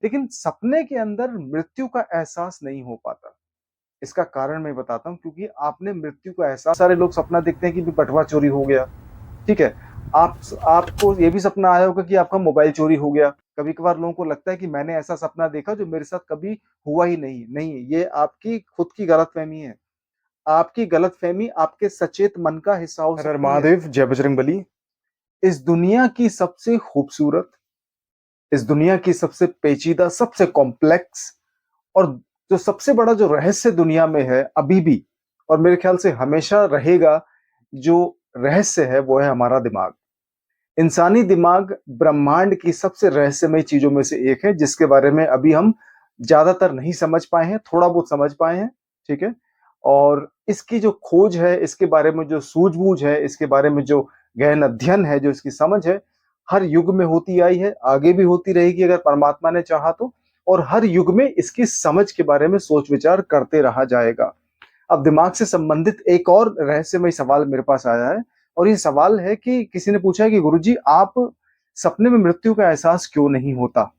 लेकिन सपने के अंदर मृत्यु का एहसास नहीं हो पाता। इसका कारण मैं बताता हूँ, क्योंकि आपने मृत्यु का एहसास सारे लोग सपना देखते हैं कि भी बटुआ चोरी हो गया, ठीक है? आपको ये भी सपना आया होगा कि आपका मोबाइल चोरी हो गया। कभी-कभार लोगों को लगता है कि मैंने ऐसा सपना देखा जो मेरे साथ कभी हुआ ही नहीं। नहीं, ये आपकी खुद की गलतफ़हमी है। आपकी गलतफ़हमी आपके सचेत मन का हिस्सा हो हर हर सकती है। महादेव, जय बजरंगबली। इस दुनिया की सबसे खूबसूरत, इस दुनिया की सबसे पेचीदा, सबसे कॉम्प्लेक्स और जो सबसे बड़ा जो रहस्य दुनिया में है अभी भी, और मेरे ख्याल से हमेशा रहेगा, जो रहस्य है वो है हमारा दिमाग। इंसानी दिमाग ब्रह्मांड की सबसे रहस्यमय चीजों में से एक है, जिसके बारे में अभी हम ज्यादातर नहीं समझ पाए हैं, थोड़ा बहुत समझ पाए हैं, ठीक है? और इसकी जो खोज है, इसके बारे में जो सूझबूझ है, इसके बारे में जो गहन अध्ययन है, जो इसकी समझ है, हर युग में होती आई है, आगे भी होती रहेगी अगर परमात्मा ने चाहा तो। और हर युग में इसकी समझ के बारे में सोच विचार करते रहा जाएगा। अब दिमाग से संबंधित एक और रहस्यमय सवाल मेरे पास आया है, और ये सवाल है कि किसी ने पूछा है कि गुरुजी, आप सपने में मृत्यु का एहसास क्यों नहीं होता?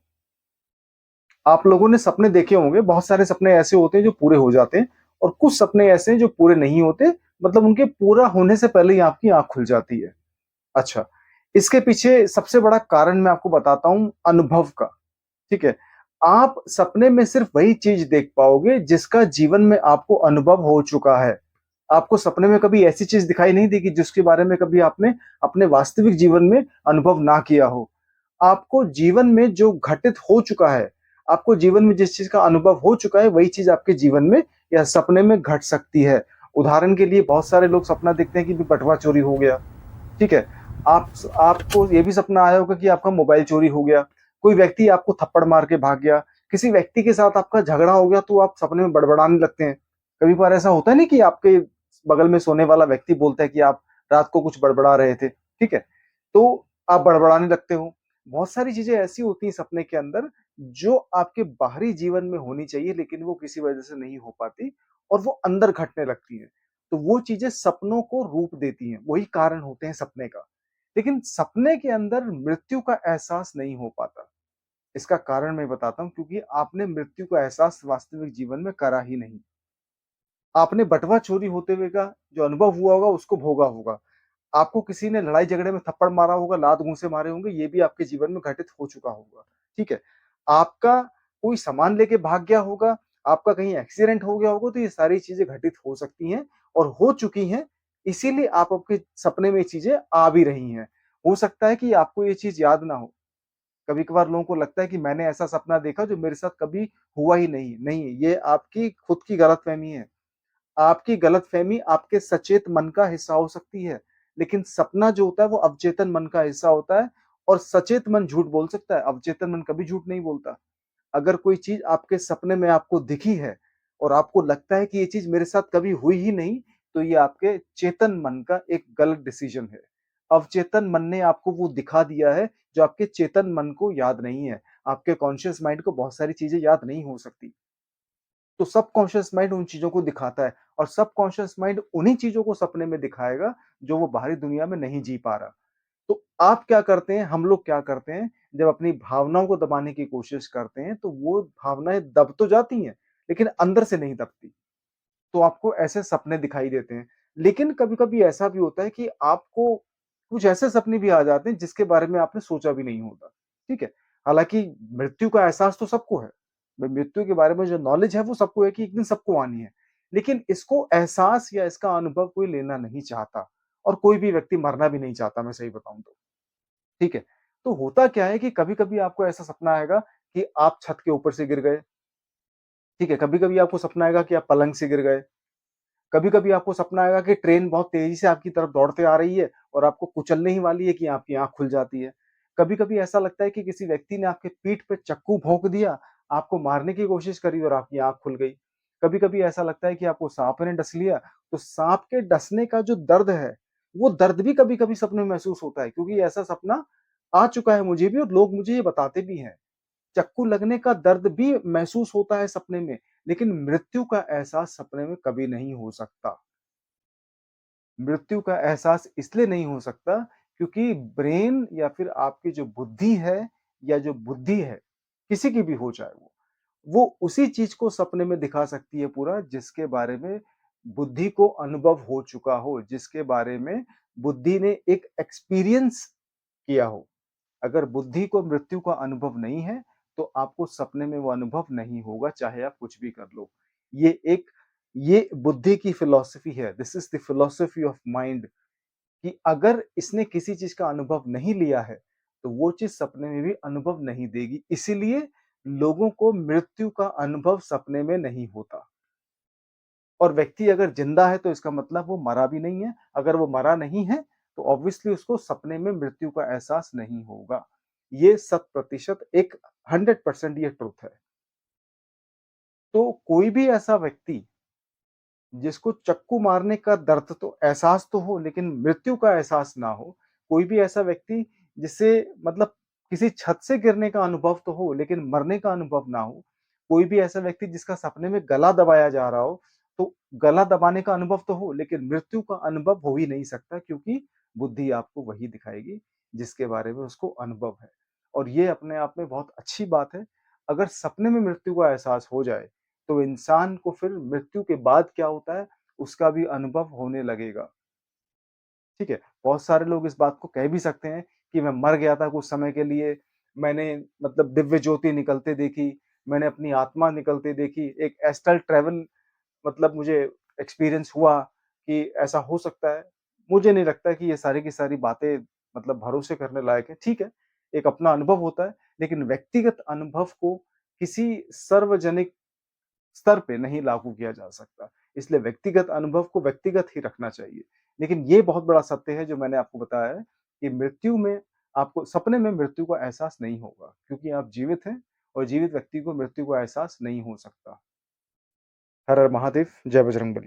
आप लोगों ने सपने देखे होंगे, बहुत सारे सपने ऐसे होते हैं जो पूरे हो जाते हैं, और कुछ सपने ऐसे हैं जो पूरे नहीं होते, मतलब उनके पूरा होने से पहले ही आपकी आंख खुल जाती है। अच्छा, इसके पीछे सबसे बड़ा कारण मैं आपको बताता हूं, अनुभव का। ठीक है? आप सपने में सिर्फ वही चीज देख पाओगे जिसका जीवन में आपको अनुभव हो चुका है। आपको सपने में कभी ऐसी चीज दिखाई नहीं देगी जिसके बारे में कभी आपने अपने वास्तविक जीवन में अनुभव ना किया हो। आपको जीवन में जो घटित हो चुका है, आपको जीवन में जिस चीज का अनुभव हो चुका है, वही चीज आपके जीवन में या सपने में घट सकती है। उदाहरण के लिए बहुत सारे लोग सपना देखते हैं कि भी बटुआ चोरी हो गया, ठीक है? आप आपको ये भी सपना आया होगा कि आपका मोबाइल चोरी हो गया, कोई व्यक्ति आपको थप्पड़ मार के भाग गया, किसी व्यक्ति के साथ आपका झगड़ा हो गया तो आप सपने में बड़बड़ाने लगते हैं। कभी बार ऐसा होता है नहीं कि आपके बगल में सोने वाला व्यक्ति बोलता है कि आप रात को कुछ बड़बड़ा रहे थे, ठीक है? तो आप बड़बड़ाने लगते हो। बहुत सारी चीजें ऐसी होती हैं सपने के अंदर, जो आपके बाहरी जीवन में होनी चाहिए लेकिन वो किसी वजह से नहीं हो पाती, और वो अंदर घटने लगती हैं। तो वो चीजें सपनों को रूप देती हैं, वही कारण होते हैं सपने का। लेकिन सपने के अंदर मृत्यु का एहसास नहीं हो पाता। इसका कारण मैं बताता हूँ, क्योंकि आपने मृत्यु का एहसास वास्तविक जीवन में करा ही नहीं। आपने बटुआ चोरी होते हुए का जो अनुभव हुआ होगा उसको भोगा होगा। आपको किसी ने लड़ाई झगड़े में थप्पड़ मारा होगा, लात घूंसे मारे होंगे, ये भी आपके जीवन में घटित हो चुका होगा, ठीक है? आपका कोई सामान लेके भाग गया होगा, आपका कहीं एक्सीडेंट हो गया होगा, तो ये सारी चीजें घटित हो सकती हैं और हो चुकी हैं। इसीलिए आप आपके सपने में ये चीजें आ भी रही हैं। हो सकता है कि आपको ये चीज याद ना हो। कभी कभार लोगों को लगता है कि मैंने ऐसा सपना देखा जो मेरे साथ कभी हुआ ही नहीं। नहीं, ये आपकी खुद की गलतफहमी है। आपकी गलतफहमी आपके सचेत मन का हिस्सा हो सकती है, लेकिन सपना जो होता है वो अवचेतन मन का हिस्सा होता है। और सचेत मन झूठ बोल सकता है, अवचेतन मन कभी झूठ नहीं बोलता। अगर कोई चीज आपके सपने में आपको दिखी है और आपको लगता है कि ये चीज मेरे साथ कभी हुई ही नहीं, तो ये आपके चेतन मन का एक गलत डिसीजन है। अवचेतन मन ने आपको वो दिखा दिया है जो आपके चेतन मन को याद नहीं है। आपके कॉन्शियस माइंड को बहुत सारी चीजें याद नहीं हो सकती, तो सबकॉन्शियस माइंड उन चीजों को दिखाता है, और सबकॉन्शियस माइंड उन्हीं चीजों को सपने में दिखाएगा जो वो बाहरी दुनिया में नहीं जी पा रहा। तो आप क्या करते हैं, हम लोग क्या करते हैं, जब अपनी भावनाओं को दबाने की कोशिश करते हैं तो वो भावनाएं दब तो जाती हैं, लेकिन अंदर से नहीं दबती। तो आपको ऐसे सपने दिखाई देते हैं। लेकिन कभी कभी ऐसा भी होता है कि आपको कुछ ऐसे सपने भी आ जाते हैं जिसके बारे में आपने सोचा भी नहीं होता, ठीक है? हालांकि मृत्यु का एहसास तो सबको है, मृत्यु के बारे में जो नॉलेज है वो सबको है कि एक दिन सबको आनी है। लेकिन इसको एहसास या इसका अनुभव कोई लेना नहीं चाहता, और कोई भी व्यक्ति मरना भी नहीं चाहता, मैं सही बताऊं तो, ठीक है? तो होता क्या है कि कभी कभी आपको ऐसा सपना आएगा कि आप छत के ऊपर से गिर गए, ठीक है? कभी कभी आपको सपना आएगा कि आप पलंग से गिर गए, कभी कभी आपको सपना आएगा कि ट्रेन बहुत तेजी से आपकी तरफ दौड़ते आ रही है और आपको कुचलने ही वाली है कि आपकी आंख खुल जाती है। कभी कभी ऐसा लगता है कि किसी व्यक्ति ने आपके पीठ पे चक्कू भोंक दिया, आपको मारने की कोशिश करी और आपकी आंख खुल गई। कभी कभी ऐसा लगता है कि आपको सांप ने डस लिया, तो सांप के डसने का जो दर्द है, वो दर्द भी कभी कभी सपने में महसूस होता है, क्योंकि ऐसा सपना आ चुका है मुझे भी, और लोग मुझे ये बताते भी हैं। चक्कू लगने का दर्द भी महसूस होता है सपने में, लेकिन मृत्यु का एहसास सपने में कभी नहीं हो सकता। मृत्यु का एहसास इसलिए नहीं हो सकता, क्योंकि ब्रेन या फिर आपकी जो बुद्धि है, या जो बुद्धि है, किसी की भी हो चाहे वो उसी चीज़ को सपने में दिखा सकती है पूरा जिसके बारे में बुद्धि को अनुभव हो चुका हो, जिसके बारे में बुद्धि ने एक एक्सपीरियंस किया हो। अगर बुद्धि को मृत्यु का अनुभव नहीं है, तो आपको सपने में वो अनुभव नहीं होगा, चाहे आप कुछ भी कर लो। ये एक ये बुद्धि की फिलॉसफी है। This is the philosophy of mind कि अगर इसने किसी चीज़ का अनुभव नहीं लिया है, तो वो चीज़ सपने में भी अनुभव नहीं देगी। इसीलिए लोगों को मृत्यु का अनुभव सपने में नहीं होता। और व्यक्ति अगर ज़िंदा है तो इसका मतलब वो मरा भी नहीं है। अगर वो मरा नहीं है, तो ऑब्वियसली उसको सपने में मृत्यु का एहसास नहीं होगा। ये शत प्रतिशत एक 100% ये ट्रुथ है। तो कोई भी ऐसा व्यक्ति जिसको चक्कू मारने का दर्द तो एहसास तो हो लेकिन मृत्यु का एहसास ना हो, कोई भी ऐसा व्यक्ति जिसे मतलब किसी छत से गिरने का अनुभव तो हो लेकिन मरने का अनुभव ना हो, कोई भी ऐसा व्यक्ति जिसका सपने में गला दबाया जा रहा हो, तो गला दबाने का अनुभव तो हो लेकिन मृत्यु का अनुभव हो ही नहीं सकता क्योंकि बुद्धि आपको वही दिखाएगी जिसके बारे में उसको अनुभव है। और ये अपने आप में बहुत अच्छी बात है। अगर सपने में मृत्यु का एहसास हो जाए तो इंसान को फिर मृत्यु के बाद क्या होता है, उसका भी अनुभव होने लगेगा। ठीक है? बहुत सारे लोग इस बात को कह भी सकते हैं कि मैं मर गया था कुछ समय के लिए, मैंने मतलब दिव्य ज्योति निकलते देखी, मैंने अपनी आत्मा निकलते देखी, एक एस्ट्रल ट्रैवल मतलब मुझे एक्सपीरियंस हुआ कि ऐसा हो सकता है। मुझे नहीं लगता कि ये सारी की सारी बातें मतलब भरोसे करने लायक है। ठीक है, एक अपना अनुभव होता है, लेकिन व्यक्तिगत अनुभव को किसी सार्वजनिक स्तर पे नहीं लागू किया जा सकता। इसलिए व्यक्तिगत अनुभव को व्यक्तिगत ही रखना चाहिए। लेकिन ये बहुत बड़ा सत्य है जो मैंने आपको बताया है कि मृत्यु में आपको सपने में मृत्यु का एहसास नहीं होगा क्योंकि आप जीवित हैं और जीवित व्यक्ति को मृत्यु का एहसास नहीं हो सकता। हर हर महादेव, जय बजरंगबली।